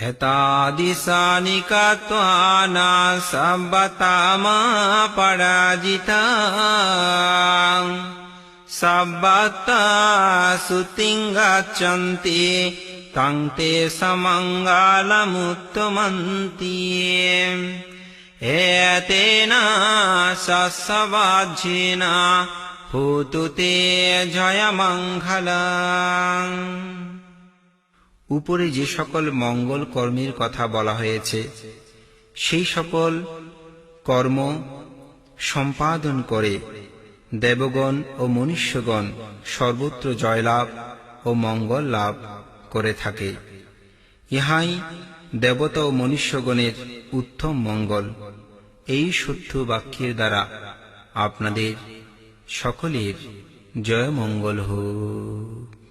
হেতাদিশানি কাত্বানা সাব্বাতামা পরাজিতা সাব্বাতা সুতিঙ্গাচ্ছন্তি তং তে সমঙ্গলমুত্তমন্তি এতেনা সস্বাজ্যেনা ভূতু তে জয়মঙ্গলং। উপরে যে সকল মঙ্গল কর্মের কথা বলা হয়েছে সেই সকল কর্ম সম্পাদন করে দেবগণ ও মনুষ্যগণ সর্বত্র জয়লাভ ও মঙ্গল লাভ করে থাকে। ইহাই দেবতা ও মনুষ্যগণের উত্তম মঙ্গল। এই সত্য বাক্যের দ্বারা আপনাদের সকলের জয় মঙ্গল হোক।